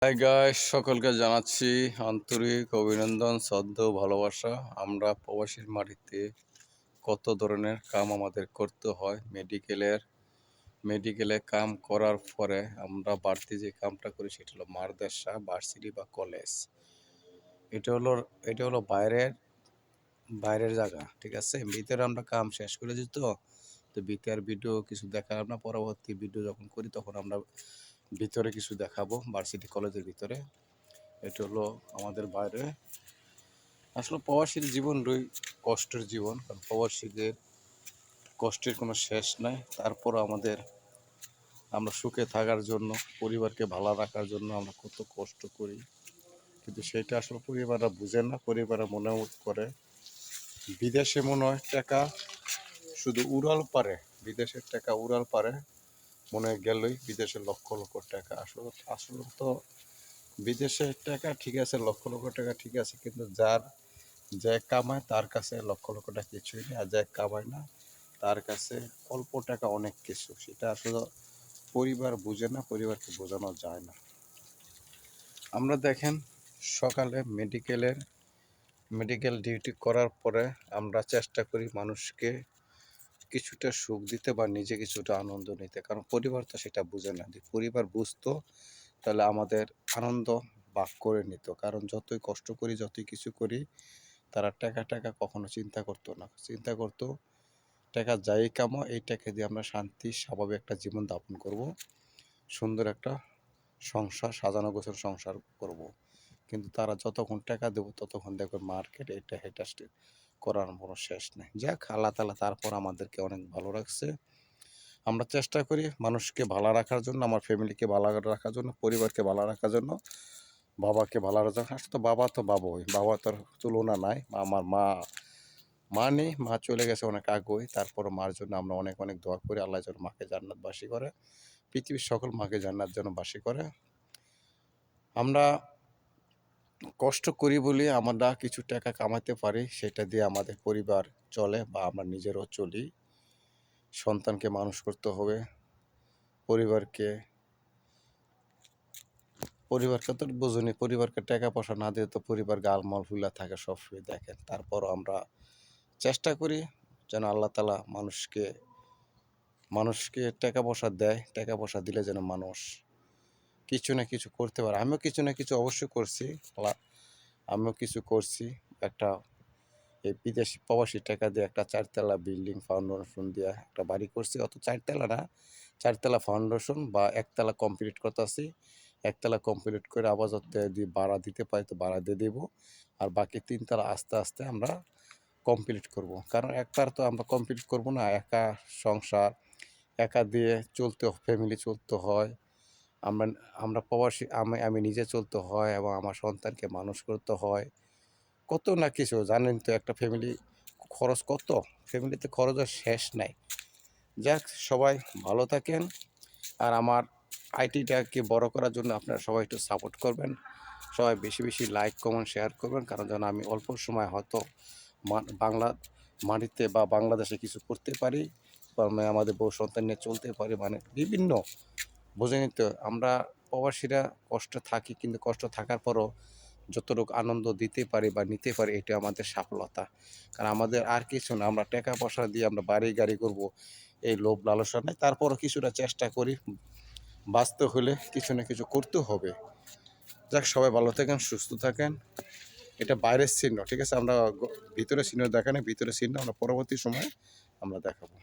Hi guys, সকলকে জানাচ্ছি আন্তরিক অভিনন্দন, শ্রদ্ধা ও ভালোবাসা। আমরা প্রবাসীর মাটিতে কত ধরনের কাম আমাদের করতে হয়। মেডিকেলে কাম করার পরে আমরা বাড়তি যে কামটা করি সেটা হলো মাদ্রাসা, ভার্সিটি বা কলেজ। এটা হলো এটা হলো বাইরের জায়গা, ঠিক আছে। ভিতরে আমরা কাম শেষ করে দিই। তো ভিতরের ভিডিও কিছু দেখালাম না, পরবর্তী ভিডিও যখন করি তখন আমরা ভিতরে কিছু দেখাবো ভার্সিটি কলেজের ভিতরে। এটা হলো আমাদের বাইরে। আসলে প্রবাসীর জীবনটাই কষ্টের জীবন, কারণ প্রবাসীদের কষ্টের কোনো শেষ নাই। তারপর আমরা সুখে থাকার জন্য, পরিবারকে ভালো রাখার জন্য আমরা কত কষ্ট করি, কিন্তু সেটা আসলে পরিবাররা বুঝে না। পরিবাররা মনে করে বিদেশে মনে হয় টাকা শুধু উড়াল পারে, বিদেশের টাকা উড়াল পারে মনে হয় গেলেই বিদেশের লক্ষ লক্ষ টাকা। আসলে তো বিদেশের টাকা ঠিক আছে, লক্ষ লক্ষ টাকা ঠিক আছে, কিন্তু যে কামায় তার কাছে লক্ষ লক্ষ টাকা কিছুই নেই, আর যে কামায় না তার কাছে অল্প টাকা অনেক কিছু। সেটা আসলে পরিবার বুঝে না, পরিবারকে বোঝানো যায় না। আমরা দেখেন সকালে মেডিকেল ডিউটি করার পরে আমরা চেষ্টা করি মানুষকে কিছুটা সুখ দিতে বা নিজে কিছুটা আনন্দ নিতে, কারণ পরিবার তো সেটা বুঝে না। যদি পরিবার বুঝতো তাহলে আমাদের আনন্দ ভাগ করে নিত, কারণ যতই কষ্ট করি যতই কিছু করি তারা টাকা কখনো চিন্তা করতো না। চিন্তা করতো টাকা যাই কামাও এই টাকা দিয়ে আমরা শান্তি স্বাভাবিক একটা জীবন যাপন করব, সুন্দর একটা সংসার, সাজানো গোছানো সংসার করব। কিন্তু তারা যতক্ষণ টাকা দেবো ততক্ষণ দেখবে মার্কেট এটা হেটা করার কোনো শেষ নেই। যাক, আল্লাহ তাআলা তারপর আমাদেরকে অনেক ভালো রাখছে। আমরা চেষ্টা করি মানুষকে ভালো রাখার জন্য, আমার ফ্যামিলিকে ভালো রাখার জন্য, পরিবারকে ভালো রাখার জন্য, বাবাকে ভালো রাখার জন্য। আসলে তো বাবাই, বাবা তোর তুলনা নাই। আমার মা নেই, মা চলে গেছে অনেক আগেই। তারপর মার জন্য আমরা অনেক অনেক দোয়া করি, আল্লাহ যেন মাকে জান্নাতবাসী করে, পৃথিবীর সকল মাকে জান্নাত যেন বাসী করে। আমরা কষ্ট করি বলে আমরা কিছু টাকা কামাতে পারি, সেটা দিয়ে আমাদের পরিবার চলে বা আমরা নিজেরও চলি। সন্তানকে মানুষ করতে হবে, পরিবারকে পরিবারকে তো বোঝনি, পরিবারকে টাকা পয়সা না দিয়ে তো পরিবার গালমল ফুলা থাকে সবসময় দেখেন। তারপরও আমরা চেষ্টা করি যেন আল্লাহ তাআলা মানুষকে টাকা পয়সা দেয়, টাকা পয়সা দিলে যেন মানুষ কিছু না কিছু করতে পারে। আমিও কিছু না কিছু অবশ্যই করছি, আমিও কিছু করছি। একটা এই বিদেশি প্রবাসী টাকা দিয়ে একটা 4 তলা বিল্ডিং ফাউন্ডেশন দিয়ে একটা বাড়ি করছি। অত 4 তলা না, 4 তলা ফাউন্ডেশন বা 1 তলা কমপ্লিট করতেছি। 1 তলা কমপ্লিট করে আবার যদি ভাড়া দিতে পারি তো ভাড়া দিয়ে দেবো, আর বাকি 3 তলা আস্তে আস্তে আমরা কমপ্লিট করব। কারণ একবার তো আমরা কমপ্লিট করব না, একা সংসার একা দিয়ে ফ্যামিলি চলতে হয়। আমরা আমরা প্রবাসী, আমি নিজে চলতে হয় এবং আমার সন্তানকে মানুষ করতে হয়। কত না কিছু জানেন তো, একটা খরচ কত, ফ্যামিলিতে খরচের শেষ নাই। যাক, সবাই ভালো থাকেন। আর আমার আইটিটাকে বড় করার জন্য আপনারা সবাই একটু সাপোর্ট করবেন, সবাই বেশি বেশি লাইক কমেন্ট শেয়ার করবেন, কারণ যেন আমি অল্প সময় হয়তো বাংলা মাটিতে বা বাংলাদেশে কিছু করতে পারি, বা আমি আমাদের বউ সন্তান নিয়ে চলতে পারি। মানে বিভিন্ন বোঝেনি তো, আমরা প্রবাসীরা কষ্ট থাকি, কিন্তু কষ্ট থাকার পরও যতটুকু আনন্দ দিতে পারি বা নিতে পারি এটা আমাদের সফলতা। কারণ আমাদের আর কিছু না, আমরা টাকা পয়সা দিয়ে আমরা বাড়ি গাড়ি করব এই লোভ লালসা নেই। তারপরও কিছুটা চেষ্টা করি, বাঁচতে হলে কিছু না কিছু করতে হবে। যাক, সবাই ভালো থাকেন, সুস্থ থাকেন। এটা বাইরের চিহ্ন, ঠিক আছে। আমরা ভিতরে চিহ্ন দেখানি, ভিতরে চিহ্ন আমরা পরবর্তী সময়ে আমরা দেখাবো।